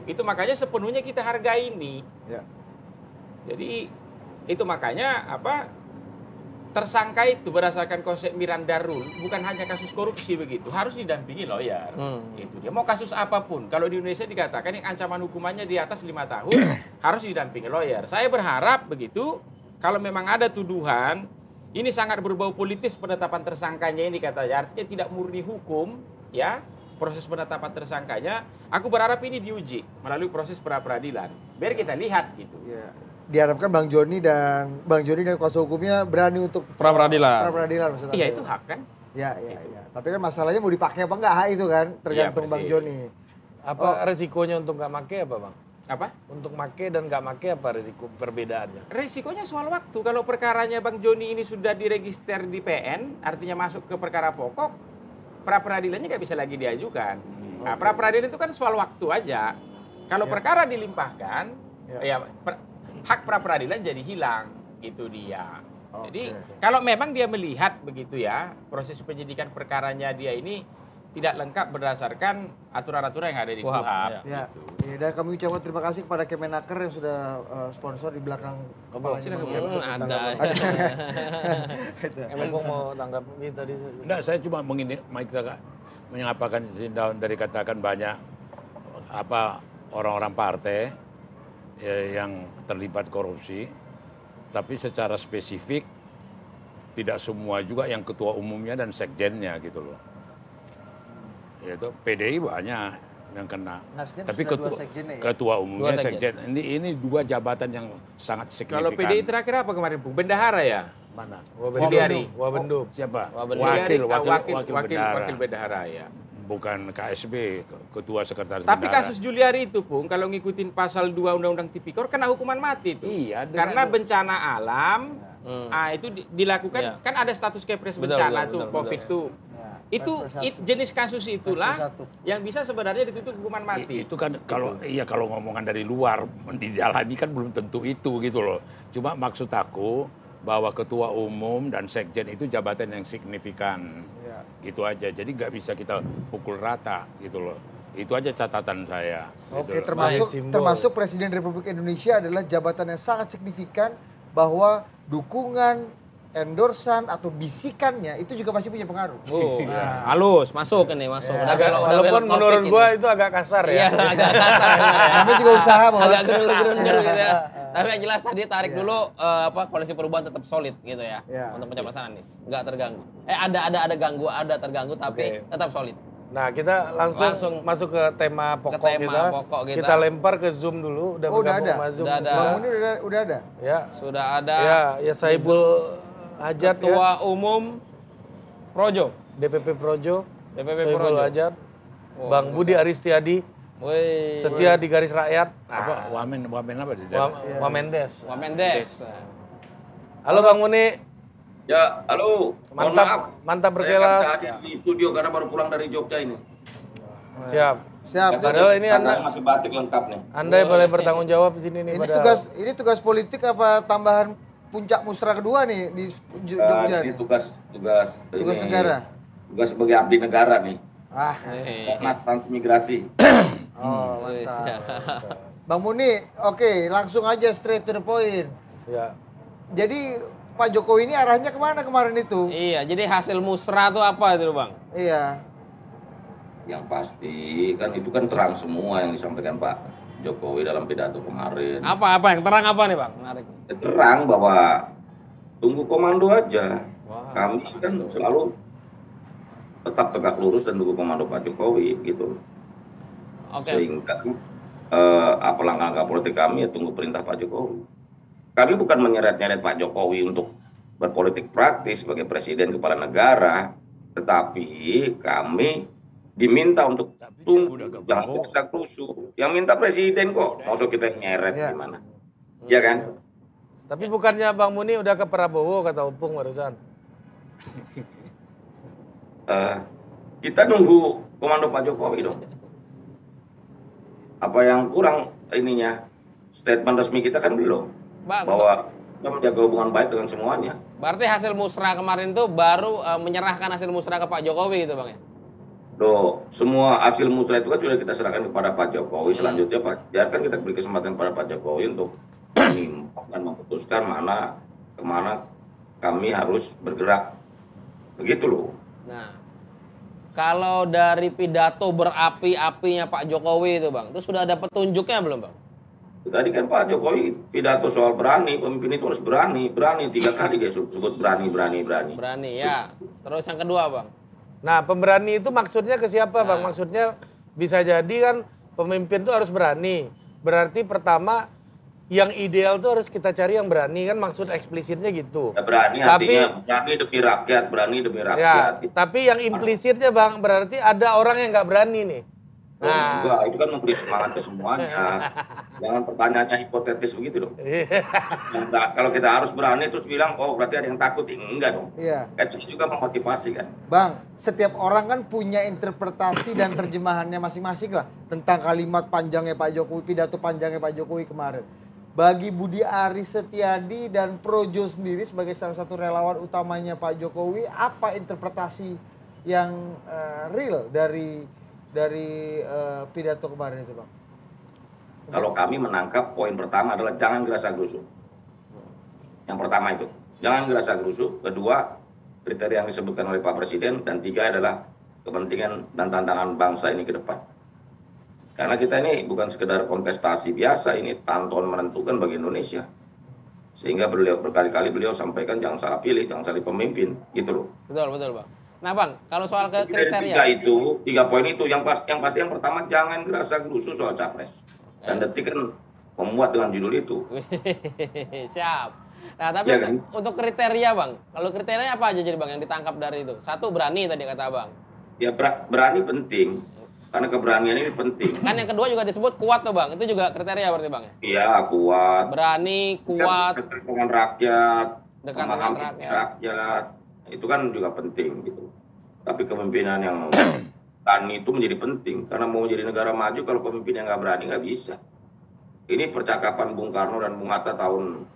Itu makanya sepenuhnya kita hargai ini. Jadi itu makanya tersangka itu berdasarkan konsep Miranda Rule bukan hanya kasus korupsi begitu, harus didampingi lawyer. Itu dia mau kasus apapun. Kalau di Indonesia dikatakan yang ancaman hukumannya di atas 5 tahun harus didampingi lawyer. Saya berharap begitu. Kalau memang ada tuduhan ini sangat berbau politis penetapan tersangkanya ini katanya, artinya tidak murni hukum ya. Proses penetapan tersangkanya, aku berharap ini diuji melalui proses pra-peradilan. Biar kita lihat gitu. Ya. Diharapkan Bang Joni dan kuasa hukumnya berani untuk pra-peradilan. Pra-peradilan maksudnya. Iya itu hak kan? Ya. Tapi kan masalahnya mau dipakai apa enggak itu kan tergantung Bang Joni. Apa resikonya untuk nggak make apa Bang? Apa? Untuk make dan nggak make apa resiko perbedaannya? Resikonya soal waktu. Kalau perkaranya Bang Joni ini sudah diregister di PN, artinya masuk ke perkara pokok, pra-peradilannya nggak bisa lagi diajukan. Nah, pra-peradilan itu kan soal waktu aja. Kalau perkara dilimpahkan, hak pra-peradilan jadi hilang. Itu dia. Jadi kalau memang dia melihat begitu ya, proses penyidikan perkaranya dia ini tidak lengkap berdasarkan aturan-aturan yang ada di KUHP. Ya. Dan kami ucapkan terima kasih kepada Kemenaker yang sudah sponsor di belakang kepalanya. Ada. Emang mau tanggap ini tadi? Enggak, saya cuma menyampaikan dari katakan banyak orang-orang partai yang terlibat korupsi, tapi secara spesifik tidak semua juga yang ketua umumnya dan sekjennya gitu loh. Yaitu PDI banyak yang kena. Nasdem tapi ketua umumnya sekjen. Ini 2 jabatan yang sangat signifikan. Kalau PDI terakhir apa kemarin, Bung? Bendahara ya? Mana? Wabendum. Siapa? Wakil bendahara. Bendahara ya. Bukan KSB, ketua sekretaris Tapi bendahara. kasus Juliari itu, Bung, kalau ngikutin pasal 2 Undang-Undang Tipikor kena hukuman mati tuh. Iya, karena bencana alam. Itu dilakukan kan ada status kepres bencana Covid tuh. Itu jenis kasus itulah yang bisa sebenarnya dituntut hukuman mati. Itu kan kalau kalau ngomongan dari luar dijalani kan belum tentu itu gitu loh. Cuma maksud aku bahwa ketua umum dan sekjen itu jabatan yang signifikan. Gitu aja. Jadi nggak bisa kita pukul rata gitu loh. Itu aja catatan saya. Oke, gitu. termasuk Presiden Republik Indonesia adalah jabatan yang sangat signifikan bahwa dukungan endorsan atau bisikannya itu juga masih punya pengaruh. Halus, masuk. Walaupun menurut gua itu agak kasar ya. Iya, agak kasar. Kami juga usaha bahwa agak gerundul gitu ya. Tapi yang jelas tadi tarik dulu koalisi perubahan tetap solid gitu ya. Untuk pencapaian Anies. Enggak terganggu. Ada terganggu tapi tetap solid. Nah, kita langsung masuk ke tema pokok kita. Kita lempar ke Zoom dulu. Udah bergabung sama Zoom. Bang Muni udah ada? Ya. Sudah ada. Ya Saibul Ajat Ketua Umum Projo. DPP Projo. DPP Soebul Projo. Ajat. Oh, Bang Budi Aristiadi. Woi. Setia di garis rakyat. Apa wamen apa di Wamendes. Wamendes. Halo Bang Muni. Ya, halo. Mohon maaf. Mantap Saya berkelas. nggak bisa hadir di studio karena baru pulang dari Jogja ini. Siap. Siap. Padahal ini Anda masih batik lengkap nih. Anda yang boleh bertanggung jawab di sini nih. Ini tugas politik apa tambahan puncak musra kedua nih di Jogja Ini nih? tugas negara. Tugas sebagai abdi negara nih. Ah, Komnas Transmigrasi. oh Woi, mantap. siap. Bang Muni, oke, langsung aja straight to the point. Ya. Jadi Pak Jokowi ini arahnya kemana kemarin itu? Iya, jadi hasil musra itu apa itu Bang? Iya. Yang pasti kan itu kan terang semua yang disampaikan Pak Jokowi dalam pidato kemarin. Apa yang terang apa nih Bang? Menarik. Terang bahwa tunggu komando aja. Wow. Kami kan selalu tetap tegak lurus dan tunggu komando Pak Jokowi gitu. Oke. Sehingga apa langkah politik kami ya tunggu perintah Pak Jokowi. Kami bukan menyeret-nyeret Pak Jokowi untuk berpolitik praktis sebagai presiden kepala negara, tetapi kami diminta untuk tunggu, jangan desak-desus. Yang minta presiden kok, maksud kita nyeret gimana? Iya kan? Tapi bukannya Bang Muni udah ke Prabowo kata Upung barusan. Kita nunggu komando Pak Jokowi dong. Apa yang kurang ininya? Statement resmi kita kan belum. Bang, Bahwa kita menjaga hubungan baik dengan semuanya. berarti hasil musra kemarin tuh baru menyerahkan hasil musra ke Pak Jokowi gitu Bang ya? Loh, semua hasil musrah itu kan sudah kita serahkan kepada Pak Jokowi. Selanjutnya Pak, biarkan kita beri kesempatan kepada Pak Jokowi untuk menimbang dan memutuskan kemana kami harus bergerak. Begitu loh. Nah, kalau dari pidato berapi-apinya Pak Jokowi itu Bang, itu sudah ada petunjuknya belum Bang? Tadi kan Pak Jokowi pidato soal berani, pemimpin itu harus berani 3 kali dia sebut berani. Berani ya. Terus yang kedua Bang? Nah, pemberani itu maksudnya ke siapa, Bang? Maksudnya bisa jadi kan pemimpin itu harus berani. Berarti pertama yang ideal tuh harus kita cari yang berani, kan maksud eksplisitnya gitu. Ya, berani artinya berani demi rakyat, berani demi rakyat. Ya, tapi yang implisitnya Bang, berarti ada orang yang nggak berani nih. Nah, enggak, itu kan memberi semangat ke semuanya. Jangan pertanyaannya hipotetis begitu dong. Nah, kalau kita harus berani terus bilang, oh berarti ada yang takut, enggak dong. Iya. Itu juga memotivasi kan. Bang, setiap orang kan punya interpretasi dan terjemahannya masing-masing lah tentang kalimat panjangnya Pak Jokowi, pidato panjangnya Pak Jokowi kemarin. Bagi Budi Aris Setiadi dan Projo sendiri sebagai salah satu relawan utamanya Pak Jokowi, apa interpretasi yang real dari pidato kemarin itu Bang? Kalau kami menangkap poin pertama adalah jangan gerasa-gerusu. Yang pertama itu, jangan gerasa-gerusu. Kedua, kriteria yang disebutkan oleh Pak Presiden. Dan tiga adalah kepentingan dan tantangan bangsa ini ke depan. Karena kita ini bukan sekedar kontestasi biasa, ini tahun menentukan bagi Indonesia. Sehingga berkali-kali beliau sampaikan jangan salah pilih, jangan salah pemimpin, gitu loh. Betul Bang. Nah Bang, kalau soal kriteria. Tiga poin itu, yang pasti yang pertama jangan gerasa-gerusu soal capres. Dan Detik kan memuat dengan judul itu. Siap. Nah tapi ya, kan? untuk kriteria Bang, kalau kriterianya apa aja jadi Bang yang ditangkap dari itu? Satu, berani tadi kata Bang. Ya berani penting, karena keberanian ini penting. Kan yang kedua juga disebut kuat tuh Bang, itu juga kriteria berarti Bang ya? Iya, kuat. Berani, kuat. Dekat dengan rakyat, Dekat dengan rakyat. Itu kan juga penting gitu. Tapi kepemimpinan yang berani itu menjadi penting. Karena mau jadi negara maju kalau pemimpin yang nggak berani nggak bisa. Ini percakapan Bung Karno dan Bung Hatta tahun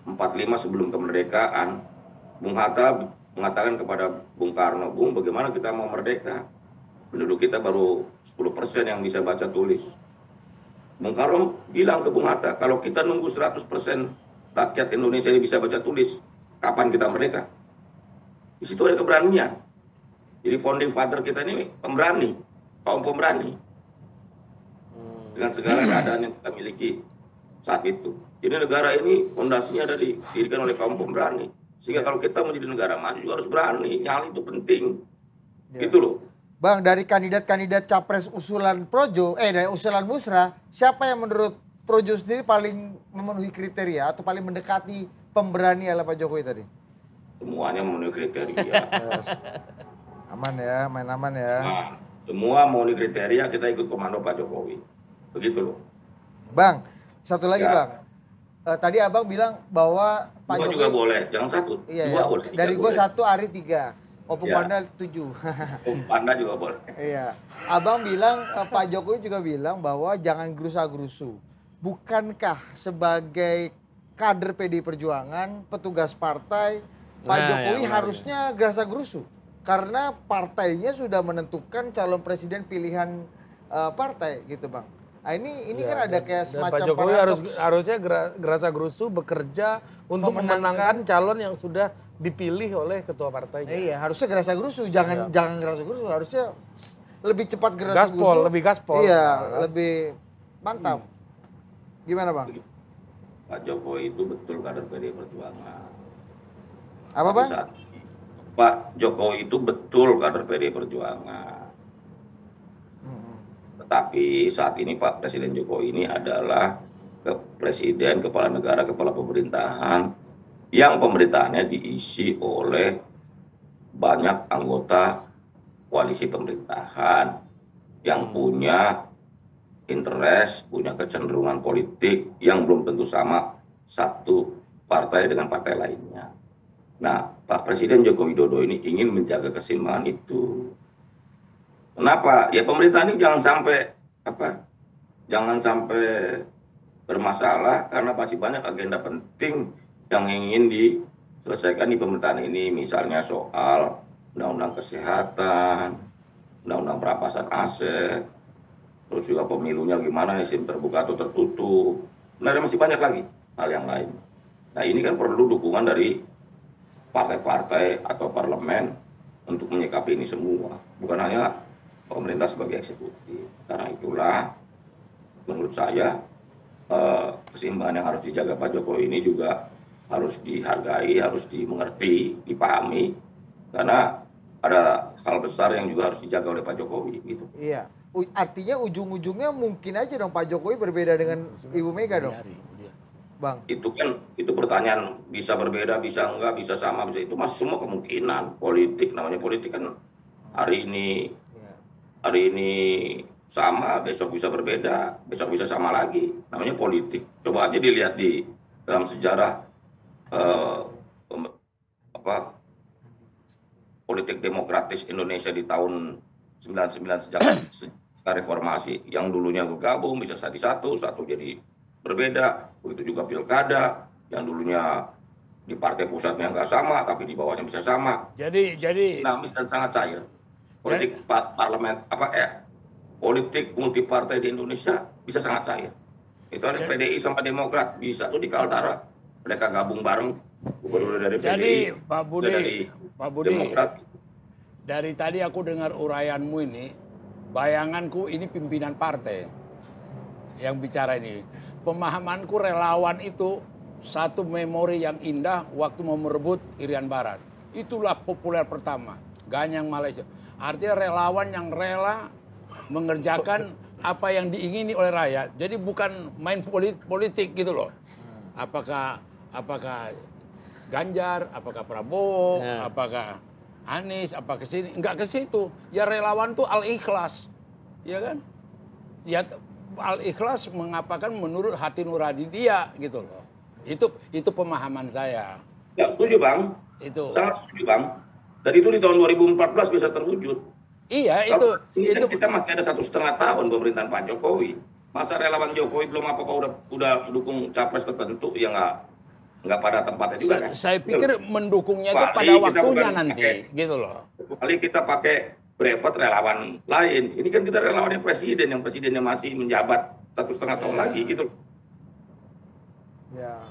45 sebelum kemerdekaan. Bung Hatta mengatakan kepada Bung Karno, Bung bagaimana kita mau merdeka? Penduduk kita baru 10% yang bisa baca tulis. Bung Karno bilang ke Bung Hatta, kalau kita nunggu 100% rakyat Indonesia ini bisa baca tulis, kapan kita merdeka? Di situ ada keberanian. Jadi founding father kita ini pemberani, kaum pemberani. Dengan segala keadaan yang kita miliki saat itu. Jadi negara ini fondasinya ada didirikan oleh kaum pemberani. Sehingga kalau kita menjadi negara maju juga harus berani. Nyali itu penting. Gitu loh. Bang, dari kandidat-kandidat capres usulan Projo, dari usulan Musra, siapa yang menurut Projo sendiri paling memenuhi kriteria atau paling mendekati pemberani ala Pak Jokowi tadi? semuanya memenuhi kriteria. Aman ya, main aman ya. Nah, semua memenuhi kriteria, kita ikut komando Pak Jokowi. Begitu loh. Bang, satu lagi Ya. Bang. Tadi Abang bilang bahwa Pak Dua Jokowi juga boleh, jangan satu. Iya, Dua iya. boleh. tiga Dari gue boleh. 1, Ari 3. Opung Ya. Panda 7. Panda juga boleh. Iya. Abang bilang, Pak Jokowi juga bilang bahwa jangan gerusa-gerusu. Bukankah sebagai kader PDI Perjuangan, petugas partai, Pak Nah, Jokowi ya, harusnya gerasa-gerusu? Karena partainya sudah menentukan calon presiden pilihan partai gitu Bang. Nah ini Ya, kan ada kayak dan semacam Pak Jokowi paradoks. harusnya gerasa gerusu bekerja untuk memenangkan calon yang sudah dipilih oleh ketua partainya. Iya, harusnya gerasa-gerusu, jangan gerasa-gerusu, harusnya lebih cepat gerasa-gerusu. Gaspol, lebih gaspol. Iya, Nah. lebih mantap. Gimana Bang? Pak Jokowi itu betul kader PDI Perjuangan. Apa Bang? Saat Pak Jokowi itu betul kader PDI Perjuangan. Tetapi saat ini Pak Presiden Jokowi ini adalah presiden, kepala negara, kepala pemerintahan yang pemerintahannya diisi oleh banyak anggota koalisi pemerintahan yang punya interest, punya kecenderungan politik yang belum tentu sama satu partai dengan partai lainnya. Nah, Pak Presiden Joko Widodo ini ingin menjaga keseimbangan itu. Kenapa? Ya pemerintahan ini jangan sampai bermasalah karena masih banyak agenda penting yang ingin diselesaikan di pemerintahan ini, misalnya soal undang-undang kesehatan, undang-undang perampasan aset, terus juga pemilunya gimana, sistem terbuka atau tertutup. Nah, masih banyak lagi hal yang lain. Nah, ini kan perlu dukungan dari partai-partai atau parlemen untuk menyikapi ini semua, bukan hanya pemerintah sebagai eksekutif. Karena itulah menurut saya keseimbangan yang harus dijaga Pak Jokowi ini juga harus dihargai, harus dimengerti, dipahami, karena ada hal besar yang juga harus dijaga oleh Pak Jokowi gitu. Iya. Artinya ujung-ujungnya mungkin aja dong Pak Jokowi berbeda dengan Ibu Mega dong. Bang. Itu pertanyaan, bisa berbeda, bisa enggak, bisa sama, bisa itu masih semua kemungkinan. Politik, namanya politik kan hari ini sama, besok bisa berbeda, besok bisa sama lagi. Namanya politik. Coba aja dilihat di dalam sejarah politik demokratis Indonesia di tahun 99 sejak reformasi. Yang dulunya bergabung bisa jadi satu jadi berbeda. Begitu juga pilkada yang dulunya di partai pusatnya nggak sama, tapi di bawahnya bisa sama. Jadi dinamis dan sangat cair. Politik parlemen politik multipartai di Indonesia bisa sangat cair. Misalnya PDI sama Demokrat bisa tuh di Kaltara mereka gabung bareng, gubernur dari PDI. Jadi Pak Budi, Demokrat. dari tadi aku dengar uraianmu ini, bayanganku ini pimpinan partai yang bicara ini. Pemahamanku relawan itu satu memori yang indah waktu mau merebut Irian Barat. Itulah populer pertama, Ganyang Malaysia. Artinya relawan yang rela mengerjakan apa yang diingini oleh rakyat. Jadi bukan main politik gitu loh. Apakah Ganjar, apakah Prabowo, apakah Anies, apa ke sini? Enggak ke situ. Ya relawan tuh al-ikhlas. Ya kan? Ya al-ikhlas mengapakan menurut hati nurani dia gitu loh. Itu pemahaman saya. Ya setuju Bang. Itu. Sangat setuju Bang. Dan itu di tahun 2014 bisa terwujud. Iya, Kalau itu kita masih ada 1,5 tahun pemerintahan Pak Jokowi. Masa relawan Jokowi belum apakah udah dukung capres tertentu ya nggak pada tempatnya juga kan. Saya pikir mendukungnya itu pada waktunya nanti gitu loh. Kali kita pakai brevet relawan lain. Ini kan kita relawannya presiden, yang presidennya masih menjabat 1,5 tahun lagi gitu. Ya.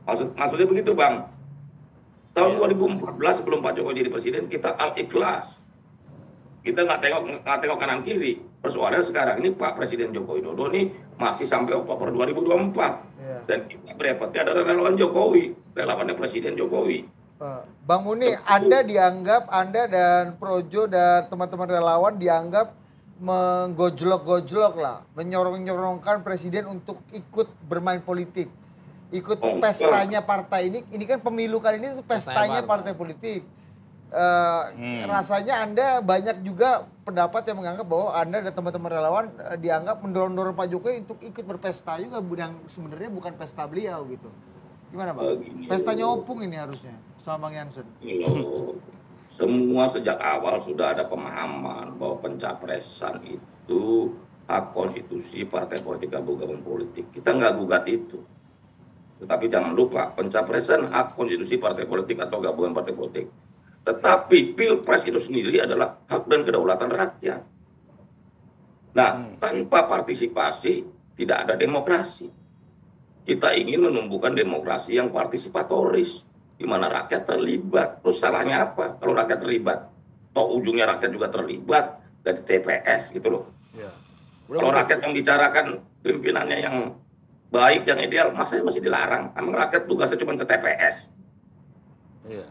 Maksudnya begitu Bang. Tahun 2014 sebelum Pak Jokowi jadi presiden kita al-ikhlas. Kita nggak tengok kanan kiri. Persoalannya sekarang ini Pak Presiden Joko Widodo nih masih sampai Oktober 2024. Ya. Dan kita brevetnya adalah relawan Jokowi, relawannya Presiden Jokowi. Bang Muni, Anda dan Projo dan teman-teman relawan dianggap menggojlok-gojlok lah, menyorong-nyorongkan presiden untuk ikut bermain politik. ikut pestanya partai ini kan pemilu kali ini pestanya partai politik. Rasanya Anda banyak juga pendapat yang menganggap bahwa Anda dan teman-teman relawan dianggap mendorong-dorong Pak Jokowi untuk ikut berpesta juga yang sebenarnya bukan pesta beliau gitu. Gimana Pak? Pestanya opung ini harusnya sama Bang Jansen. Semua sejak awal sudah ada pemahaman bahwa pencapresan itu hak konstitusi partai politik gabungan politik. Kita nggak gugat itu. Tetapi jangan lupa pencapresan hak konstitusi partai politik atau gabungan partai politik. Tetapi pilpres itu sendiri adalah hak dan kedaulatan rakyat. Nah, tanpa partisipasi tidak ada demokrasi. Kita ingin menumbuhkan demokrasi yang partisipatoris, di mana rakyat terlibat. Terus salahnya apa kalau rakyat terlibat? Toh ujungnya rakyat juga terlibat dari TPS gitu loh. Ya. Kalau rakyat yang bicarakan pimpinannya yang baik, yang ideal, masa masih dilarang? Emang rakyat tugasnya cuma ke TPS? Iya.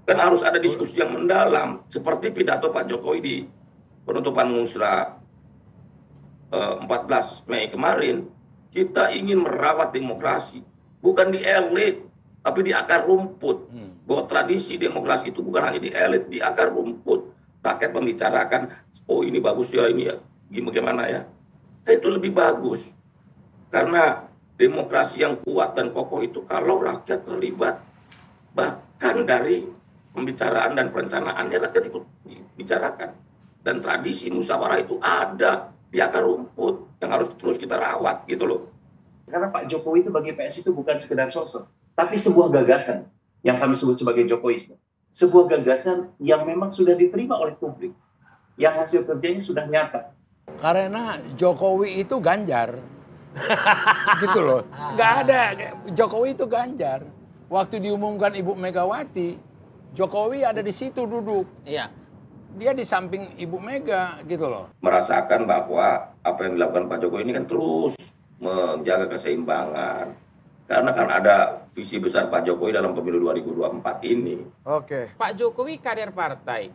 Kan harus ada diskusi yang mendalam, seperti pidato Pak Jokowi di penutupan Musra 14 Mei kemarin. Kita ingin merawat demokrasi, bukan di elit, tapi di akar rumput. Bahwa tradisi demokrasi itu bukan hanya di elit, di akar rumput. Rakyat membicarakan, oh ini bagus ya, ini ya, gimana ya. Itu lebih bagus. Karena demokrasi yang kuat dan kokoh itu kalau rakyat terlibat. Bahkan dari pembicaraan dan perencanaannya rakyat ikut dibicarakan. Dan tradisi musyawarah itu ada di akar rumput yang harus terus kita rawat gitu loh. Karena Pak Jokowi itu bagi PS itu bukan sekedar sosok, tapi sebuah gagasan yang kami sebut sebagai Jokowisme. Sebuah gagasan yang memang sudah diterima oleh publik, yang hasil kerjanya sudah nyata. Karena Jokowi itu Ganjar, gitu loh. Nggak ada, Jokowi itu Ganjar. Waktu diumumkan Ibu Megawati, Jokowi ada di situ duduk. Iya. Dia di samping Ibu Mega gitu loh. Merasakan bahwa apa yang dilakukan Pak Jokowi ini kan terus menjaga keseimbangan. Karena kan ada visi besar Pak Jokowi dalam pemilu 2024 ini. Oke. Pak Jokowi kader partai.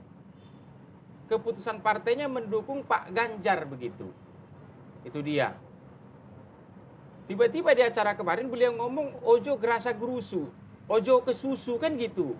Keputusan partainya mendukung Pak Ganjar begitu. Itu dia. Tiba-tiba di acara kemarin beliau ngomong ojo gerasa gerusu, ojo kesusu kan gitu.